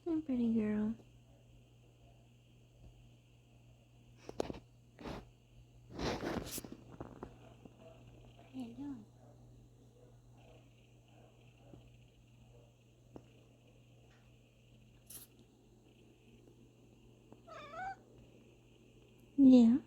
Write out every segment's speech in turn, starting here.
Hey, pretty girl. What are you doing? Yeah.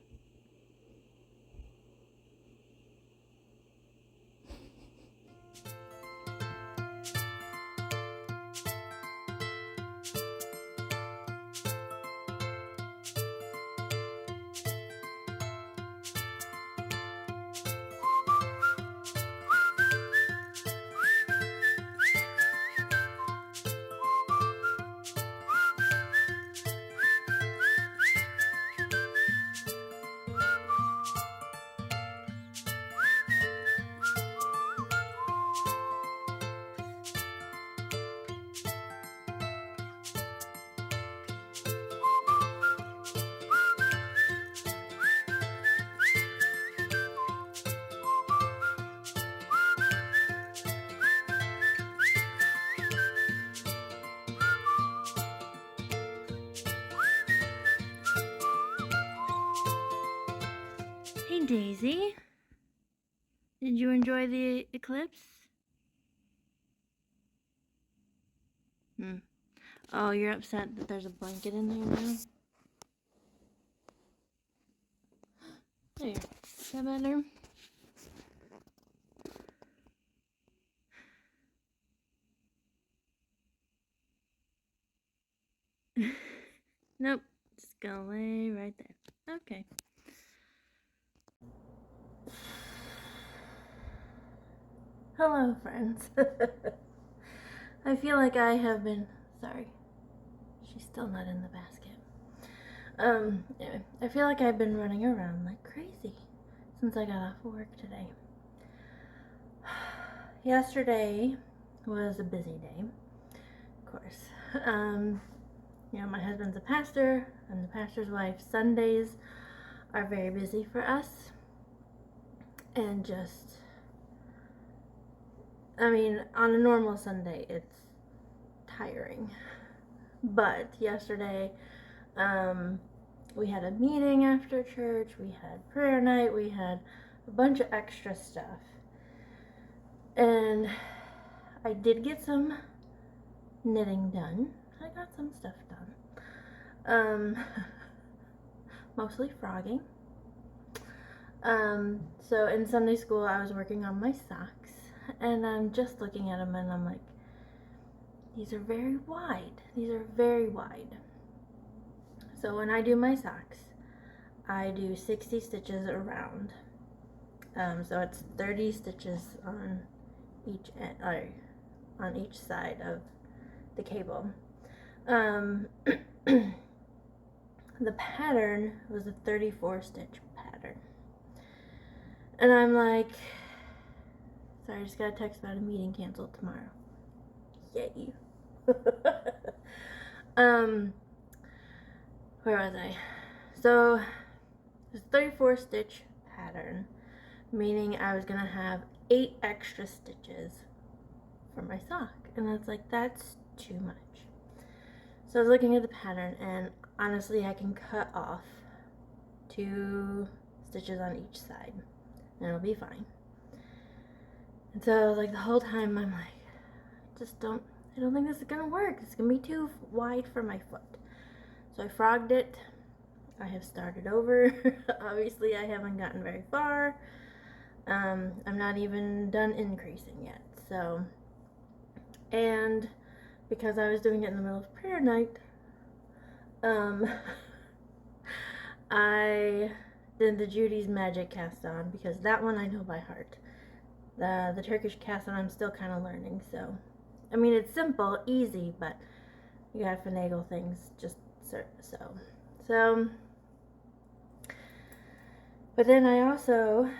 Hey, Daisy. Did you enjoy the eclipse? Oh, you're upset that there's a blanket in there now? There. Is that better? Nope. Just gonna lay right there. Okay. Hello, friends. I feel like I have been... Sorry. She's still not in the basket. Anyway, I feel like I've been running around like crazy since I got off work today. Yesterday was a busy day, of course. You know, my husband's a pastor. I'm the pastor's wife. Sundays are very busy for us. And just, I mean, on a normal Sunday, it's tiring. But yesterday, we had a meeting after church, we had prayer night, we had a bunch of extra stuff. And I did get some knitting done. I got some stuff done. Mostly frogging. So in Sunday school, I was working on my socks, and I'm just looking at them, and I'm like, these are very wide. These are very wide. So when I do my socks, I do 60 stitches around. So it's 30 stitches on each end, or on each side of the cable. The pattern was a 34 stitch pattern. And I'm like, sorry, I just got a text about a meeting canceled tomorrow. Yay. Where was I? So, it's a 34 stitch pattern, meaning I was gonna have 8 extra stitches for my sock. And I was like, that's too much. So I was looking at the pattern, and honestly, I can cut off 2 stitches on each side, and it'll be fine. And so, like, the whole time, I'm like, I don't think this is gonna work. It's gonna be too wide for my foot. So I frogged it. I have started over. Obviously, I haven't gotten very far. I'm not even done increasing yet. So, and because I was doing it in the middle of prayer night, I did the Judy's Magic cast on, because that one I know by heart. The Turkish cast on I'm still kind of learning, so I mean, it's simple, easy, but you gotta finagle things just so. But then I also,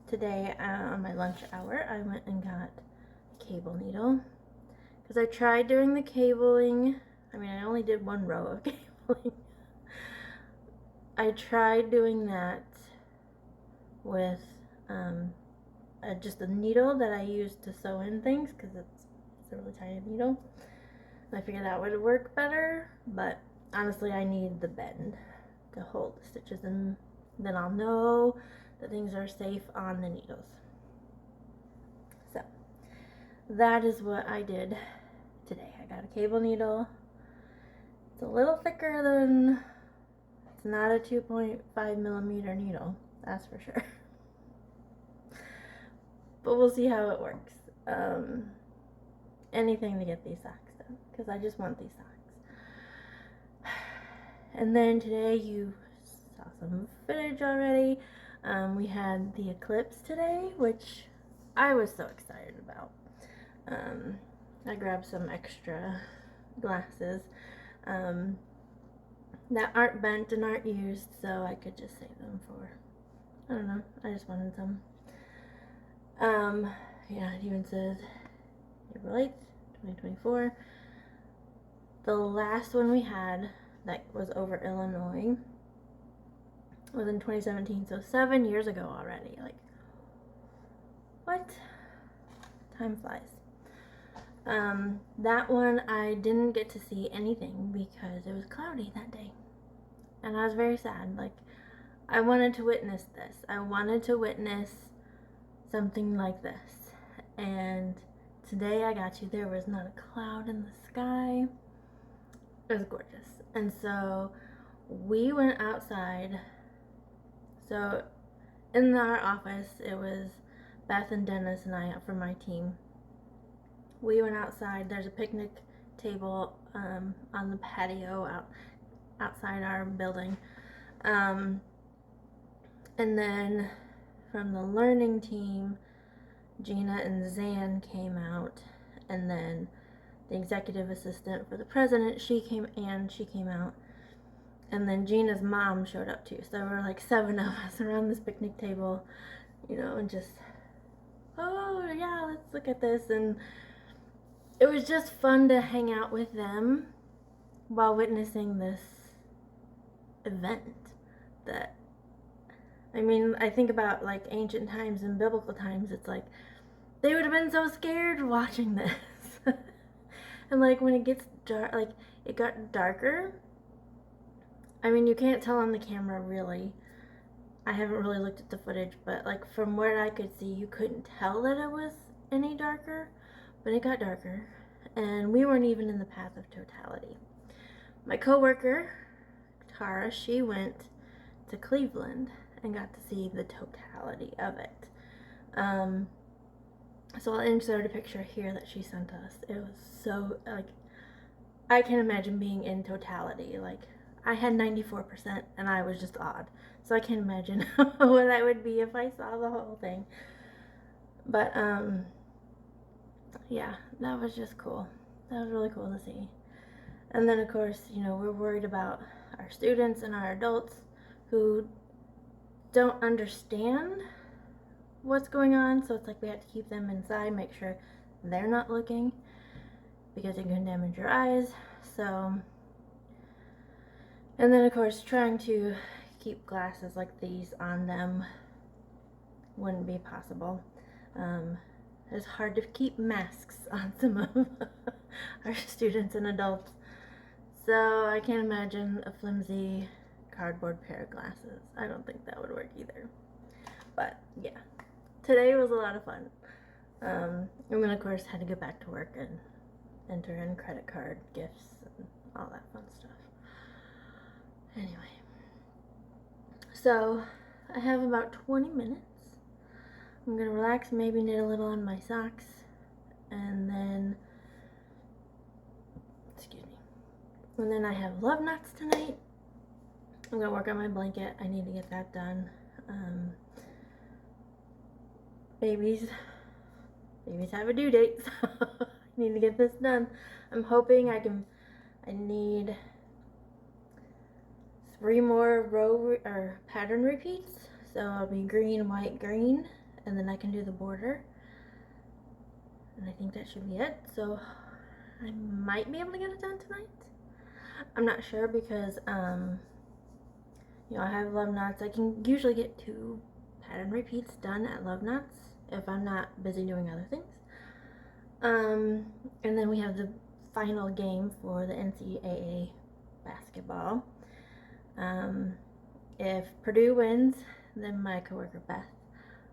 today on my lunch hour, I went and got a cable needle. Because I tried doing the cabling. I mean, I only did one row of cabling. I tried doing that with just a needle that I use to sew in things, because it's a really tiny needle. And I figured that would work better, but honestly I need the bend to hold the stitches, and then I'll know that things are safe on the needles. So that is what I did today. I got a cable needle. It's a little thicker than, it's not a 2.5 millimeter needle, that's for sure. But we'll see how it works. Anything to get these socks done, because I just want these socks. And then today, you saw some footage already. We had the eclipse today, which I was so excited about. I grabbed some extra glasses that aren't bent and aren't used, so I could just save them for, I don't know, I just wanted some. Yeah, it even says April 8th, 2024. The last one we had that was over Illinois was in 2017, so 7 years ago already. Like, what? Time flies. That one I didn't get to see anything because it was cloudy that day. And I was very sad. Like, I wanted to witness this. I wanted to witness something like this. And today I got to. There was not a cloud in the sky. It was gorgeous. And so we went outside. So in our office, it was Beth and Dennis and I from my team. We went outside. There's a picnic table on the patio outside our building. And then from the learning team, Gina and Zan came out, and then the executive assistant for the president, she came out, and then Gina's mom showed up too. So there were like 7 of us around this picnic table, and just, oh yeah, let's look at this. And it was just fun to hang out with them while witnessing this event that, I mean, I think about like ancient times and biblical times. It's like they would have been so scared watching this. And like when it gets dark, like it got darker. I mean, you can't tell on the camera really. I haven't really looked at the footage, but like from where I could see, you couldn't tell that it was any darker, but it got darker, and we weren't even in the path of totality. My coworker, Tara, she went to Cleveland and got to see the totality of it. So I'll insert a picture here that she sent us. It was so, like, I can imagine being in totality. Like, I had 94% and I was just awed. So I can't imagine what I would be if I saw the whole thing. But, yeah, that was just cool. That was really cool to see. And then, of course, we're worried about our students and our adults who don't understand what's going on. So it's like we have to keep them inside, make sure they're not looking, because it can damage your eyes. So, and then, of course, trying to keep glasses like these on them wouldn't be possible. It's hard to keep masks on some of our students and adults. So I can't imagine a flimsy cardboard pair of glasses. I don't think that would work either. But yeah, today was a lot of fun. And then of course had to get back to work and enter in credit card gifts and all that fun stuff. Anyway, so I have about 20 minutes. I'm gonna relax, maybe knit a little on my socks, and then, and then I have love knots tonight. I'm gonna work on my blanket. I need to get that done. Babies have a due date, so I need to get this done. I'm hoping I need 3 more row or pattern repeats. So I'll be green, white, green, and then I can do the border. And I think that should be it. So I might be able to get it done tonight. I'm not sure because, you know, I have love knots. I can usually get 2 pattern repeats done at love knots if I'm not busy doing other things. And then we have the final game for the NCAA basketball. If Purdue wins, then my coworker Beth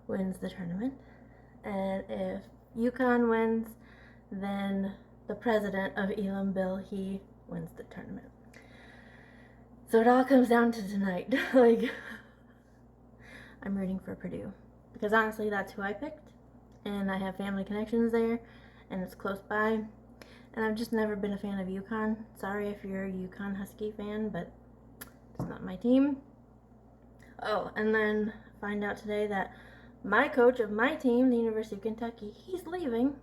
wins the tournament. And if UConn wins, then the president of Elam, Bill, he wins the tournament. So it all comes down to tonight. Like, I'm rooting for Purdue because honestly, that's who I picked, and I have family connections there, and it's close by. And I've just never been a fan of UConn. Sorry if you're a UConn Husky fan, but it's not my team. Oh, and then find out today that my coach of my team, the University of Kentucky, he's leaving.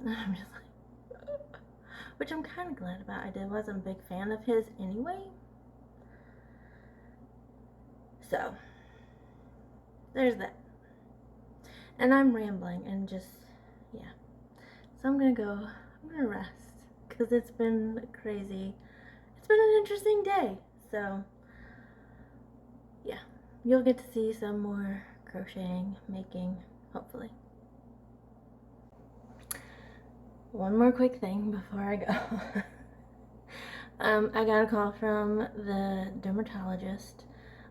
And I'm just like, which I'm kind of glad about. I wasn't a big fan of his anyway. So, there's that. And I'm rambling and just, yeah. So I'm gonna rest because it's been crazy. It's been an interesting day. So, yeah, you'll get to see some more crocheting, making, hopefully. One more quick thing before I go. I got a call from the dermatologist.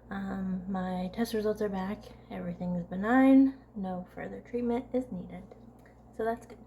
My test results are back. Everything is benign. No further treatment is needed. So that's good.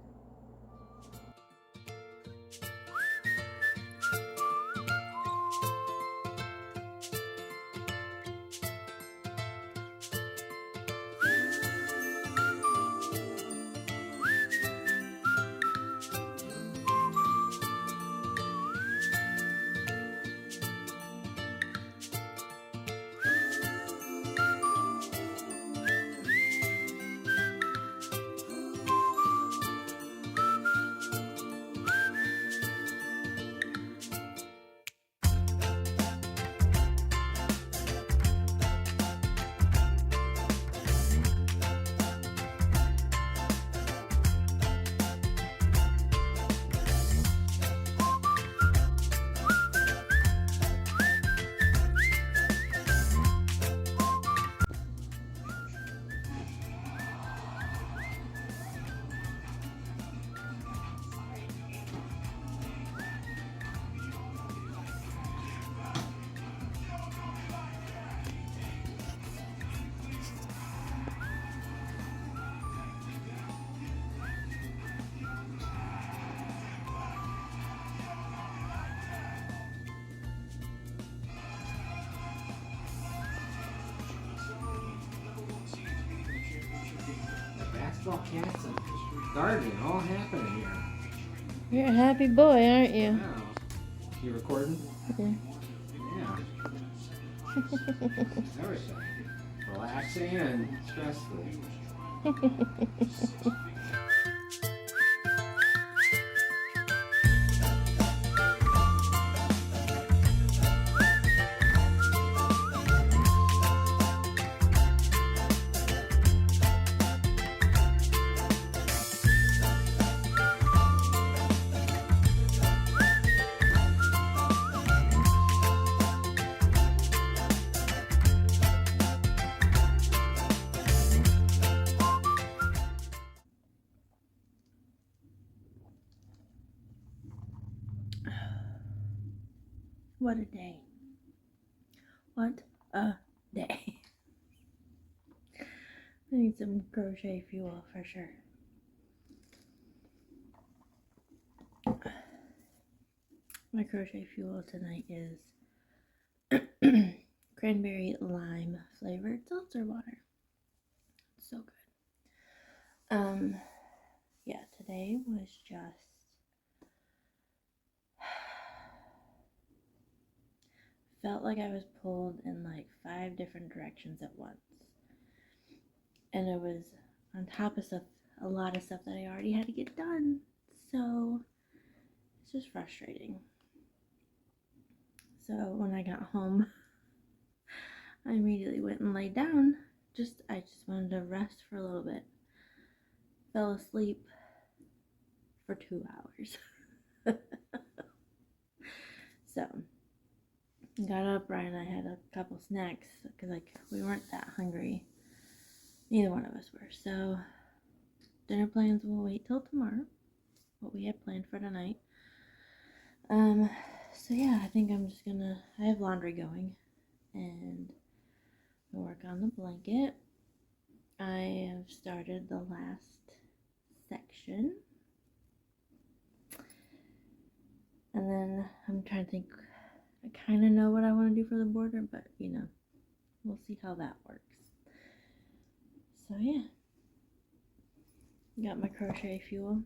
Basketball, cats, and gardening all happening here. You're a happy boy, aren't you? Wow. You recording? Yeah. Yeah. Everything. Relaxing and stress-free. What a day. What a day. I need some crochet fuel for sure. My crochet fuel tonight is cranberry lime flavored seltzer water. So good. Yeah, today was just felt like I was pulled in like 5 different directions at once. And it was on top of stuff a lot of stuff that I already had to get done. So it's just frustrating. So when I got home, I immediately went and laid down. I just wanted to rest for a little bit. Fell asleep for 2 hours. So got up, Brian and I had a couple snacks because we weren't that hungry. Neither one of us were. So dinner plans will wait till tomorrow. What we had planned for tonight. So yeah, I think I have laundry going and I'll work on the blanket. I have started the last section. And then I'm trying to think, I kind of know what I want to do for the border, but we'll see how that works. So yeah, got my crochet fuel.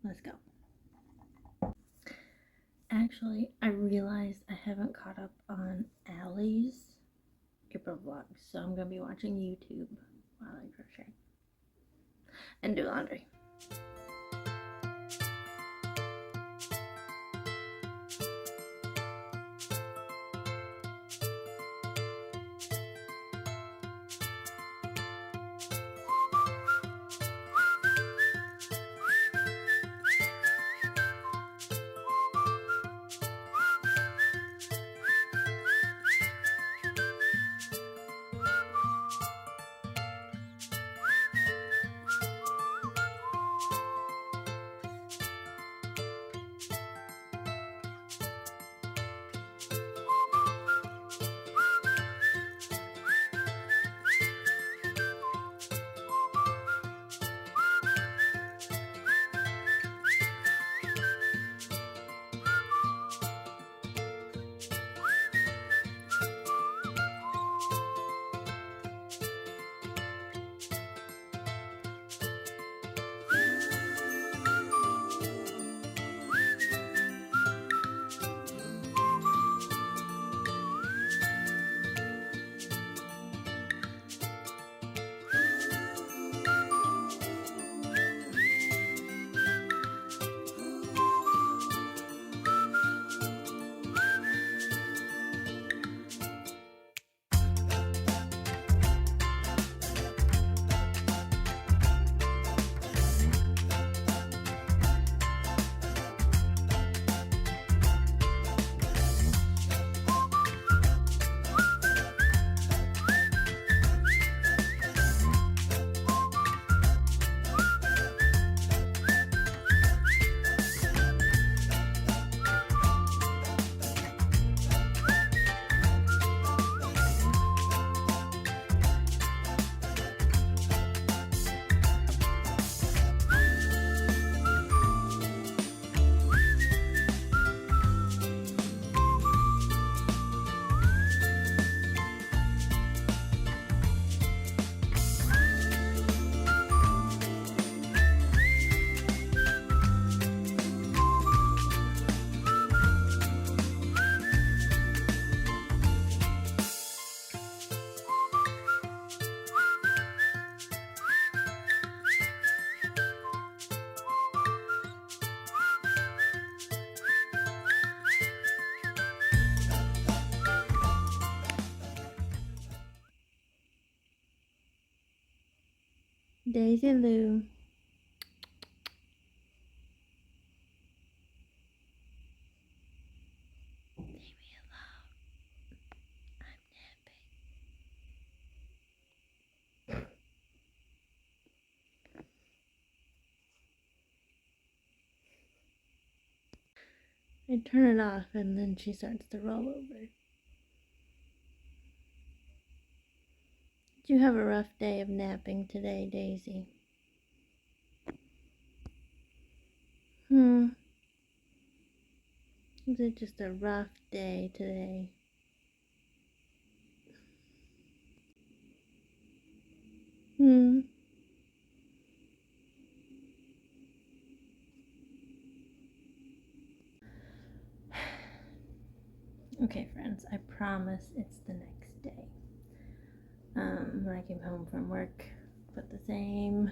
Let's go. Actually, I realized I haven't caught up on Allie's April vlogs, so I'm gonna be watching YouTube while I crochet and do laundry. Daisy Lou. Leave me alone. I'm napping. I turn it off and then she starts to roll over. Did you have a rough day of napping today, Daisy? Was it just a rough day today? Okay, friends, I promise it's the next day. when I came home from work, put the same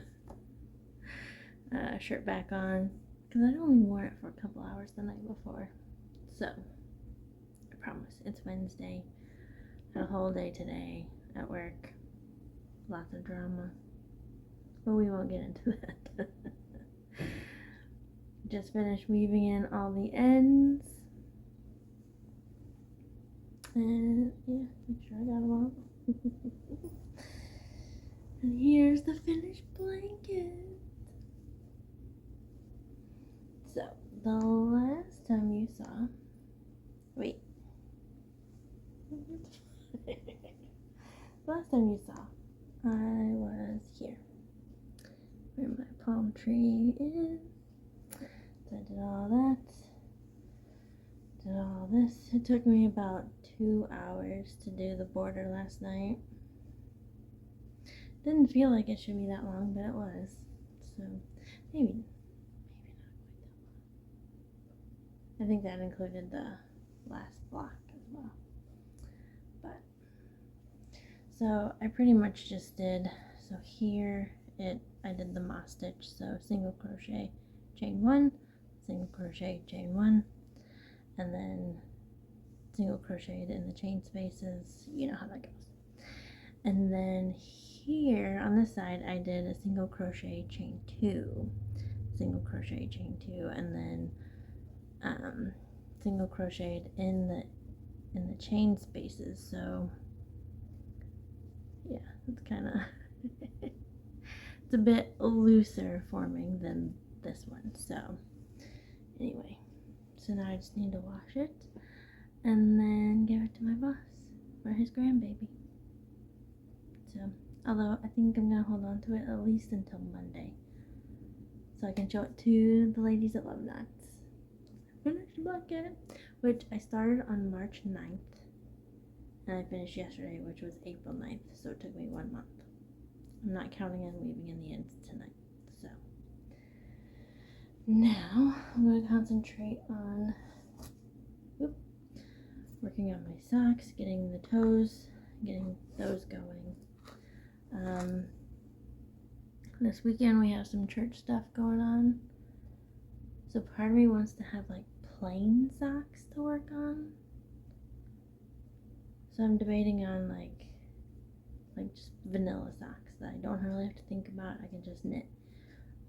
shirt back on because I'd only worn it for a couple hours the night before. So, I promise, it's Wednesday. Had a whole day today at work. Lots of drama. But we won't get into that. Just finished weaving in all the ends. And yeah, make sure I got them all. And here's the finished blanket. So, the last time you saw... Wait. Last time you saw, I was here. Where my palm tree is. So I did all that. Did all this. It took me about 2 hours to do the border last night. Didn't feel like it should be that long, but it was. So maybe not quite that long. I think that included the last block as well. But so I pretty much just did, so here I did the moss stitch, so single crochet, chain 1, single crochet, chain 1, and then single crocheted in the chain spaces. You know how that goes. And then here on this side I did a single crochet, chain 2, single crochet, chain 2, and then single crocheted in the chain spaces. So yeah, it's kind of it's a bit looser forming than this one. So anyway, so now I just need to wash it and then give it to my boss for his grandbaby. So although I think I'm gonna hold on to it at least until Monday, so I can show it to the ladies at Love Knots. Finished blanket, which I started on March 9th. And I finished yesterday, which was April 9th, so it took me 1 month. I'm not counting on weaving in the ends tonight. So now I'm going to concentrate on working on my socks, getting the toes, getting those going. This weekend we have some church stuff going on. So part of me wants to have like plain socks to work on. So I'm debating on like just vanilla socks that I don't really have to think about. I can just knit.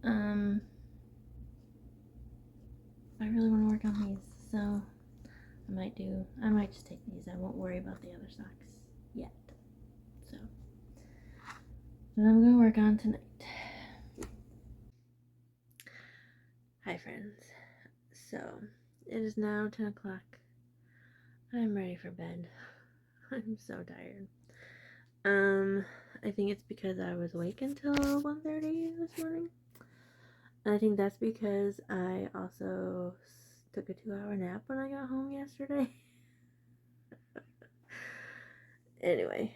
I really want to work on these, so I might just take these. I won't worry about the other socks yet. So I'm gonna work on tonight. Hi friends. So it is now 10 o'clock. I'm ready for bed. I'm so tired. I think it's because I was awake until 1:30 this morning. And I think that's because I also took a 2-hour nap when I got home yesterday. Anyway,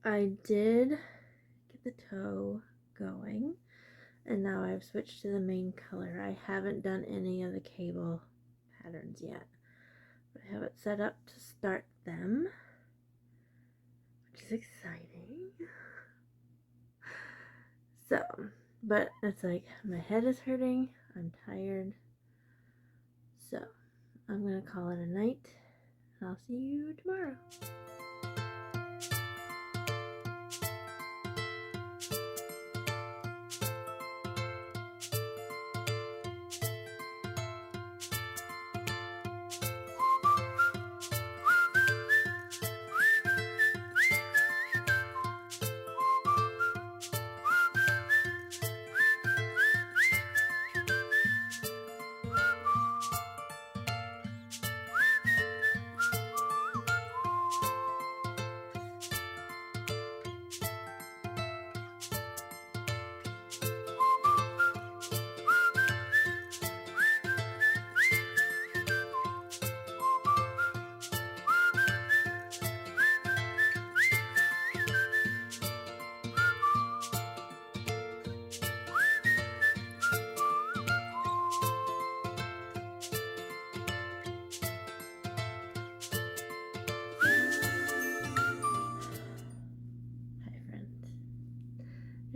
I did get the toe going, and now I've switched to the main color. I haven't done any of the cable patterns yet, but I have it set up to start them, which is exciting. So, but it's like my head is hurting, I'm tired, so I'm gonna call it a night. I'll see you tomorrow.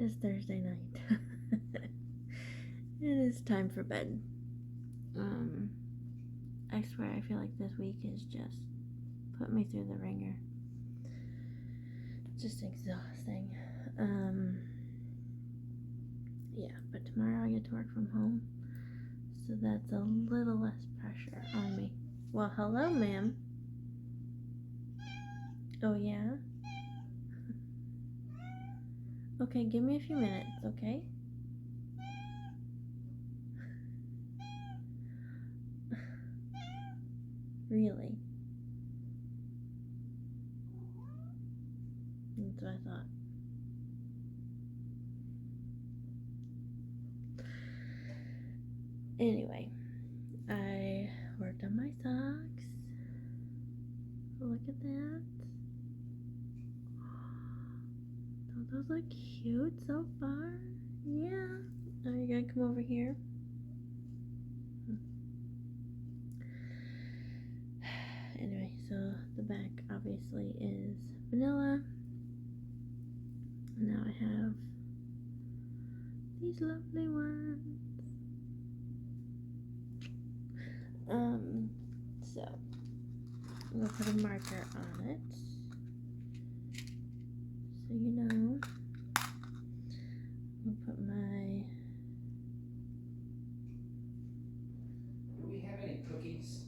is Thursday night. It is time for bed. I swear I feel like this week has just put me through the ringer. Just exhausting. Yeah, but tomorrow I get to work from home, so that's a little less pressure on me. Well, hello, ma'am. Oh, yeah? Okay, give me a few minutes, okay? Really? That's what I thought. Anyway, I worked on my socks. Look at that. Don't those look cute so far? Yeah. Now you're gonna come over here. Anyway, so the back obviously is vanilla. And now I have these lovely ones. So I'm gonna put a marker on it, so you know. I'm gonna put my. Do we have any cookies?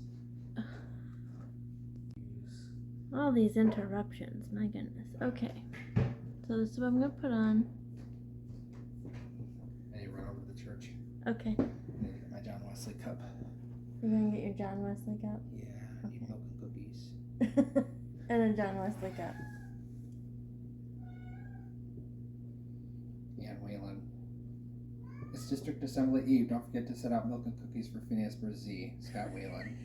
All these interruptions, my goodness. Okay, so this is what I'm gonna put on. I need to run over to the church. Okay. I need to get my John Wesley cup. You're gonna get your John Wesley cup? Yeah, I need milk and cookies. And a John Wesley cup. Yeah, and Waylon. It's District Assembly Eve. Don't forget to set out milk and cookies for Phineas Brzee, Scott Whalen.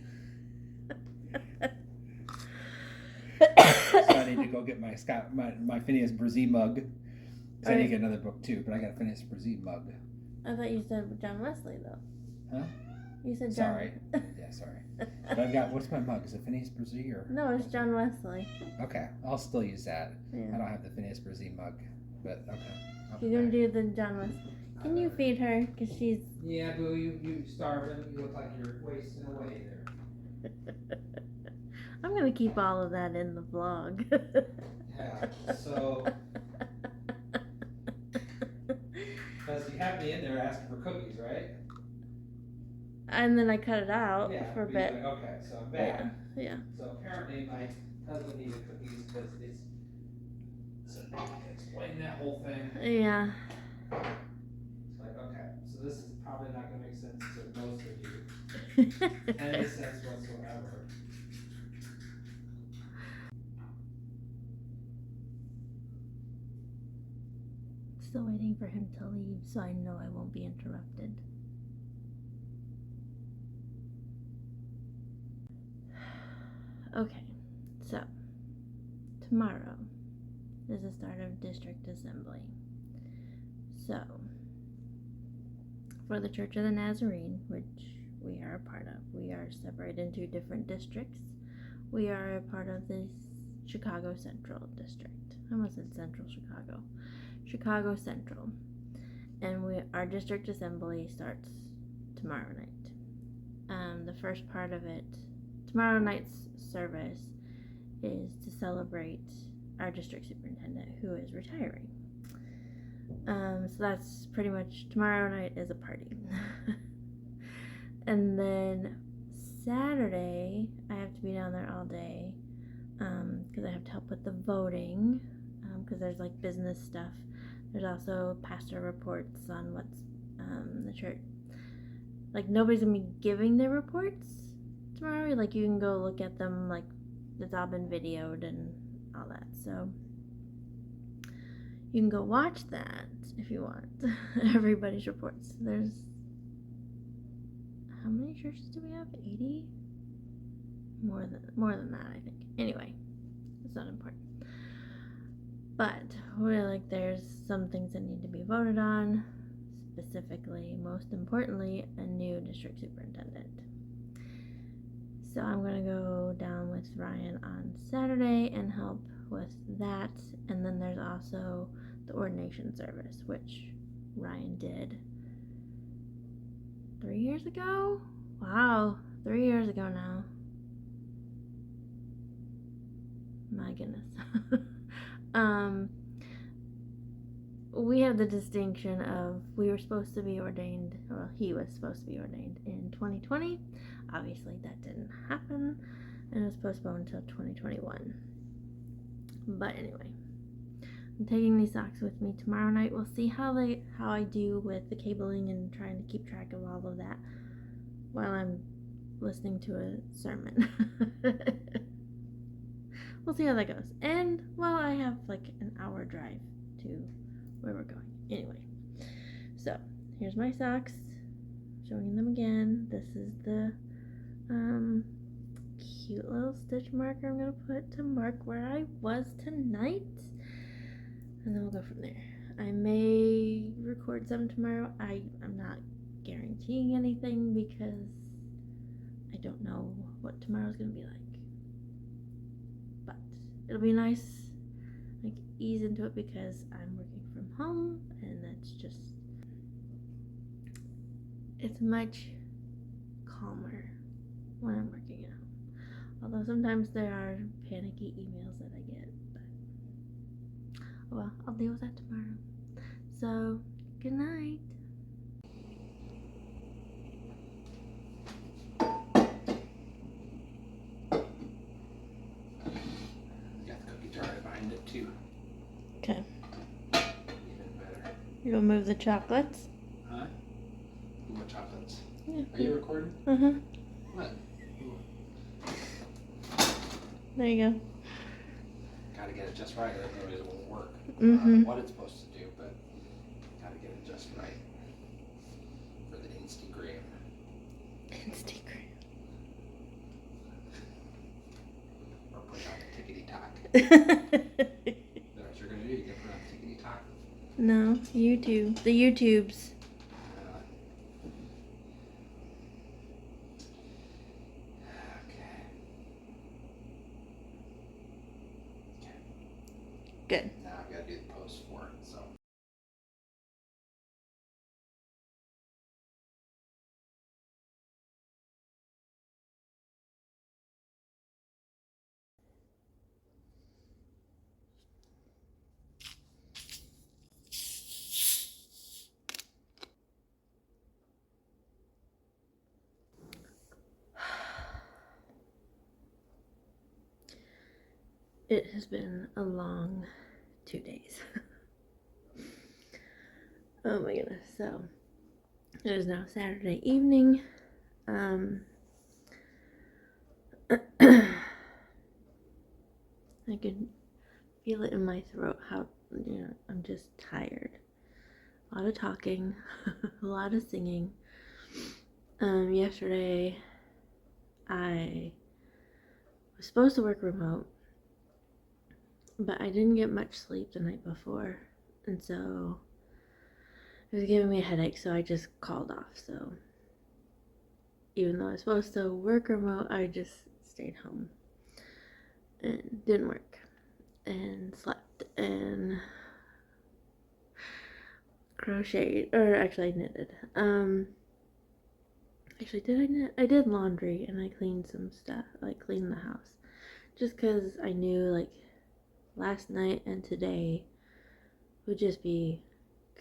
So I need to go get my Phineas Brzee mug. Because I need to get another book too, but I got a Phineas Brzee mug. I thought you said John Wesley though. Huh? You said John. Sorry. Yeah, sorry. But I've got, what's my mug? Is it Phineas Brzee or? No, it's John Wesley. Okay, I'll still use that. Yeah. I don't have the Phineas Brzee mug, but okay. You're gonna do the John Wesley. Can you feed her? Cause she's. Yeah, Boo, you starving. You look like you're wasting away there. I'm gonna keep all of that in the vlog. Yeah, so. Because you have me in there asking for cookies, right? And then I cut it out Yeah, for a but bit. you're like, okay, so I'm back. Yeah. So apparently my husband needed cookies because it's. So I can explain that whole thing. Yeah. It's like, okay, so this is probably not going to make sense to most of you. Any sense whatsoever. Still waiting for him to leave so I know I won't be interrupted. Okay, so tomorrow is the start of district assembly. So, for the Church of the Nazarene, which we are a part of, we are separated into different districts. We are a part of the Chicago Central District. I almost said Central Chicago. Chicago Central. And our district assembly starts tomorrow night. The first part of it, tomorrow night's service, is to celebrate our district superintendent who is retiring. So that's pretty much, tomorrow night is a party. And then Saturday, I have to be down there all day because I have to help with the voting because there's like business stuff. There's also pastor reports on what's the church. Like nobody's gonna be giving their reports tomorrow. Like you can go look at them. Like it's all been videoed and all that. So you can go watch that if you want. Everybody's reports. There's how many churches do we have? 80? More than that, I think. Anyway, it's not important. But there's some things that need to be voted on. Specifically, most importantly, a new district superintendent. So I'm gonna go down with Ryan on Saturday and help with that. And then there's also the ordination service, which Ryan did 3 years ago. Wow, 3 years ago now. My goodness. We have the distinction of we were supposed to be ordained, or he was supposed to be ordained in 2020. Obviously, that didn't happen, and it was postponed until 2021. But anyway, I'm taking these socks with me tomorrow night. We'll see how I do with the cabling and trying to keep track of all of that while I'm listening to a sermon. We'll see how that goes. And well, I have like an hour drive to where we're going. Anyway, so here's my socks. Showing them again. This is the cute little stitch marker I'm gonna put to mark where I was tonight, and then we'll go from there. I may record some tomorrow. I'm not guaranteeing anything because I don't know what tomorrow's gonna be like, but it'll be nice, like, ease into it because I'm working from home, and that's just, it's much calmer when I'm working at home. Although sometimes there are panicky emails that I get, but well, I'll deal with that tomorrow. So, good night. Got the cookie jar behind it too. Okay. Even better. You gonna move the chocolates? Huh? What chocolates? Yeah. Are you recording? What? Ooh. There you go. Gotta get it just right, or otherwise it won't work. I Mm-hmm. don't know what it's supposed to do, but gotta get it just right for the Instagram. Instagram. Or put it on the tickety talk. That's what you're gonna do. You're gonna put it on tickety talk. No, YouTube. The YouTubes. Good. Now I've got to do the post for it, so. It has been a long 2 days. Oh my goodness. So, it is now Saturday evening. I could feel it in my throat how, I'm just tired. A lot of talking, a lot of singing. Yesterday, I was supposed to work remote, but I didn't get much sleep the night before, and so it was giving me a headache, so I just called off. So even though I was supposed to work remote, I just stayed home and didn't work and slept and crocheted, or actually I knitted. Actually, did I knit? I did laundry and I cleaned some stuff, like cleaned the house, just because I knew like last night and today would just be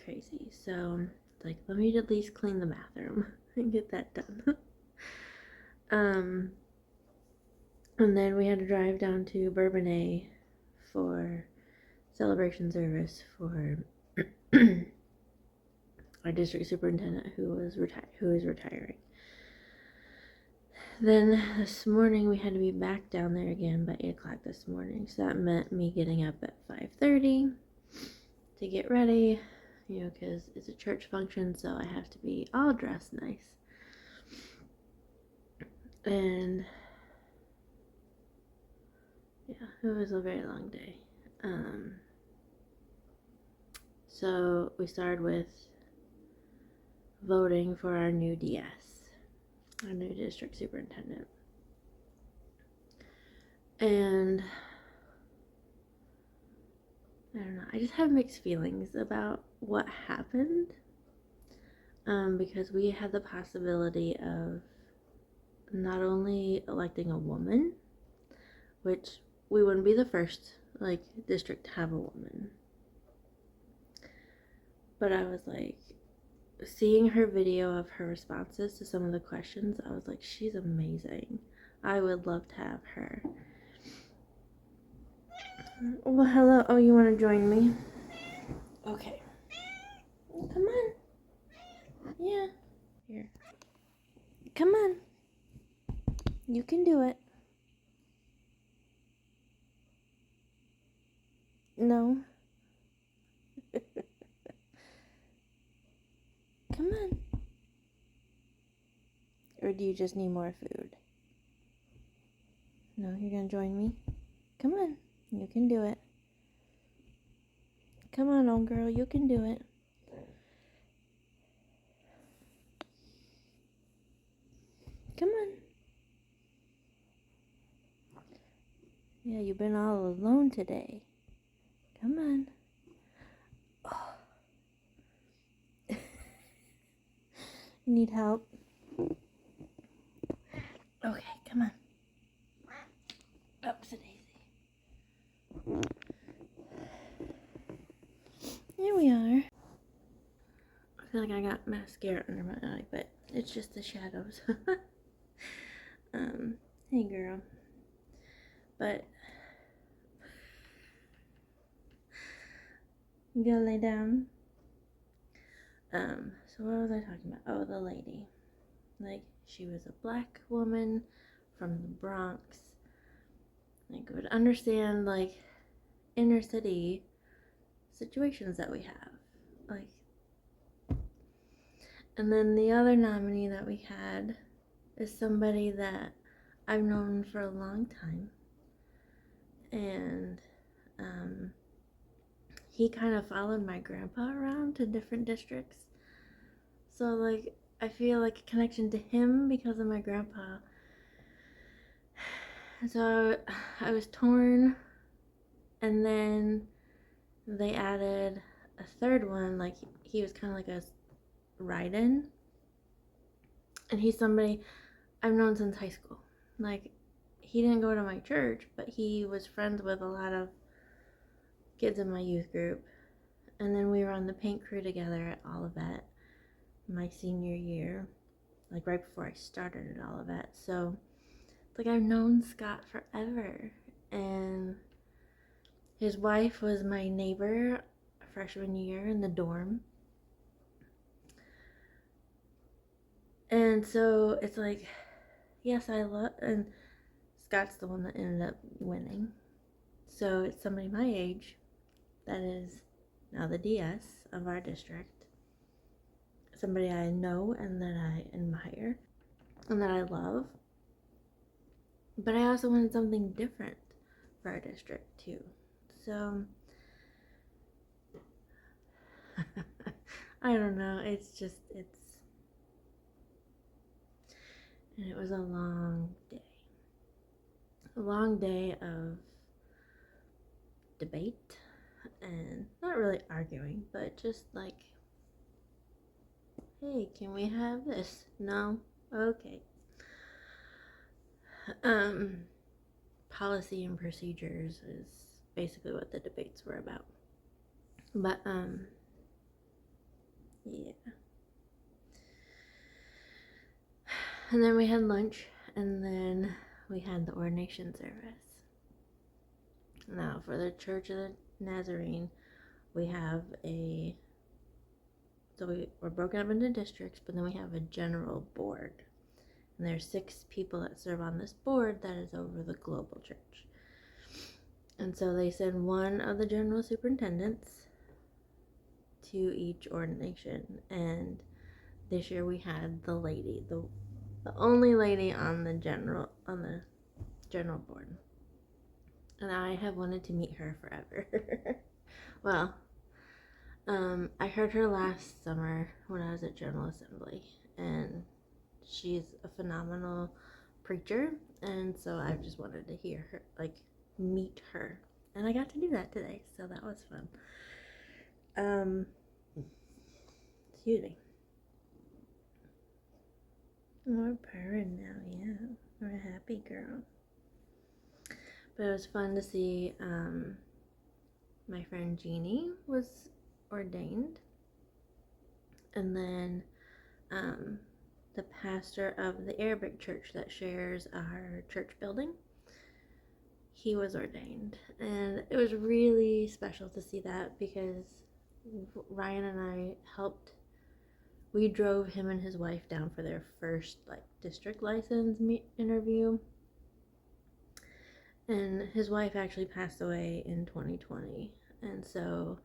crazy. So it's like, let me at least clean the bathroom and get that done. And then we had to drive down to Bourbonnais for celebration service for our district superintendent who is retiring. Then this morning we had to be back down there again by 8 o'clock this morning, so that meant me getting up at 5:30 to get ready, because it's a church function, so I have to be all dressed nice. And yeah, it was a very long day. So we started with voting for our new DS, our new district superintendent. And I don't know. I just have mixed feelings about what happened. Because we had the possibility of not only electing a woman, which we wouldn't be the first like district to have a woman, but I was like, seeing her video of her responses to some of the questions, I was like, she's amazing. I would love to have her. Well, hello. Oh, you want to join me? Okay. Come on. Yeah. Here. Come on. You can do it. No. Come on. Or do you just need more food? No, you're gonna join me? Come on. You can do it. Come on, old girl. You can do it. Come on. Yeah, you've been all alone today. Come on. Oh. You need help? Okay, come on. Oops, daisy. Here we are. I feel like I got mascara under my eye, but it's just the shadows. Hey girl. But you gotta lay down. So what was I talking about? Oh, the lady. Like, she was a black woman from the Bronx. Like, would understand, like, inner city situations that we have. Like, and then the other nominee that we had is somebody that I've known for a long time. And, he kind of followed my grandpa around to different districts. So, like, I feel like a connection to him because of my grandpa. So I was torn, and then they added a third one. Like, he was kind of like a ride-in, and he's somebody I've known since high school. Like, he didn't go to my church, but he was friends with a lot of kids in my youth group. And then we were on the paint crew together at Olivet my senior year, like right before I started at Olivet. So, like, I've known Scott forever. And his wife was my neighbor freshman year in the dorm. And so it's like, yes, I love, and Scott's the one that ended up winning. So it's somebody my age that is now the DS of our district. Somebody I know and that I admire and that I love. But I also wanted something different for our district too. So I don't know. It's just, and it was a long day. A long day of debate and not really arguing, but just like, hey, can we have this? No? Okay. Policy and procedures is basically what the debates were about. But, yeah. And then we had lunch, and then we had the ordination service. Now, for the Church of the Nazarene, we have we're broken up into districts, but then we have a general board. And there's 6 people that serve on this board that is over the global church. And so they send one of the general superintendents to each ordination. And this year we had the lady, the only lady on the general board. And I have wanted to meet her forever. Well, I heard her last summer when I was at General Assembly, and she's a phenomenal preacher, and so I've just wanted to hear her, like, meet her And I got to do that today, so that was fun. Excuse me. We're purring now, yeah. We're a happy girl. But it was fun to see my friend Jeannie was ordained. And then the pastor of the Arabic church that shares our church building, he was ordained. And it was really special to see that because Ryan and I helped. We drove him and his wife down for their first district license interview. And his wife actually passed away in 2020. And so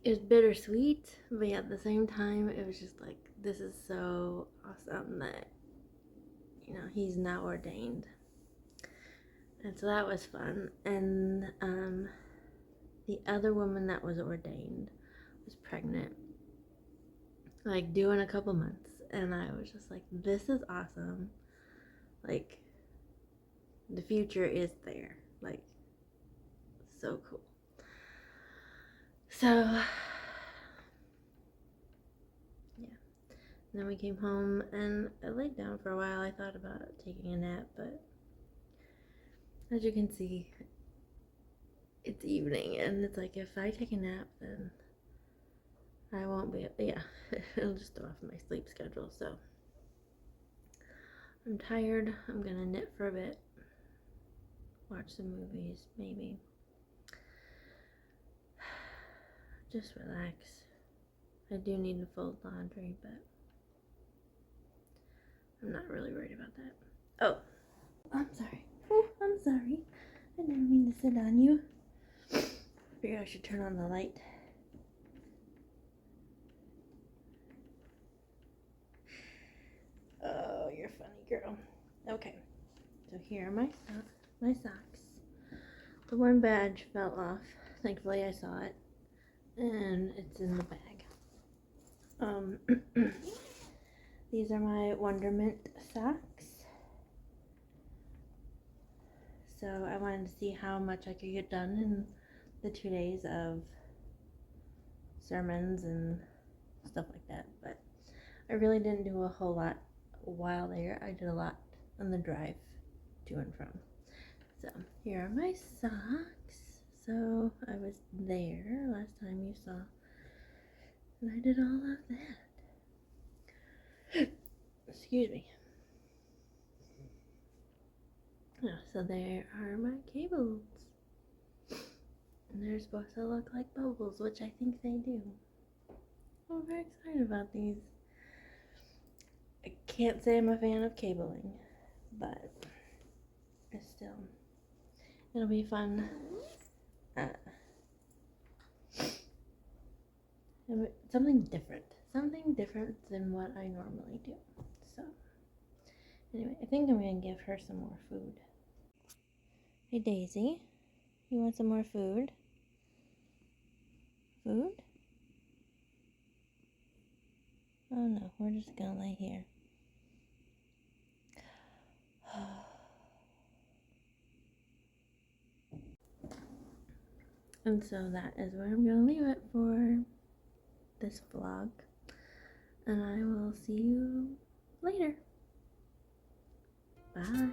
it was bittersweet, but at the same time, it was just like, this is so awesome that, he's now ordained. And so that was fun. And the other woman that was ordained was pregnant, due in a couple months. And I was just like, this is awesome. The future is there. So cool. So, yeah. And then we came home and I laid down for a while. I thought about taking a nap, but as you can see, it's evening and it's like, if I take a nap, then I won't be, it'll just throw off my sleep schedule. So I'm tired. I'm gonna knit for a bit, watch some movies, maybe. Just relax. I do need to fold laundry, but I'm not really worried about that. Oh, I'm sorry. Oh, I'm sorry. I didn't mean to sit on you. Figured I should turn on the light. Oh, you're a funny girl. Okay, so here are my socks. The one badge fell off. Thankfully, I saw it, and it's in the bag. These are my Wonderment socks. So I wanted to see how much I could get done in the 2 days of sermons and stuff like that. But I really didn't do a whole lot while there. I did a lot on the drive to and from. So here are my socks. So I was there last time you saw, and I did all of that. Excuse me. Yeah, so there are my cables. And they're supposed to look like bubbles, which I think they do. I'm very excited about these. I can't say I'm a fan of cabling, but it's still, it'll be fun. Something different than what I normally do. So anyway, I think I'm gonna give her some more food. Hey Daisy, you want some more food? Food? Oh no, we're just gonna lay here. And so that is where I'm gonna leave it for this vlog. And I will see you later. Bye.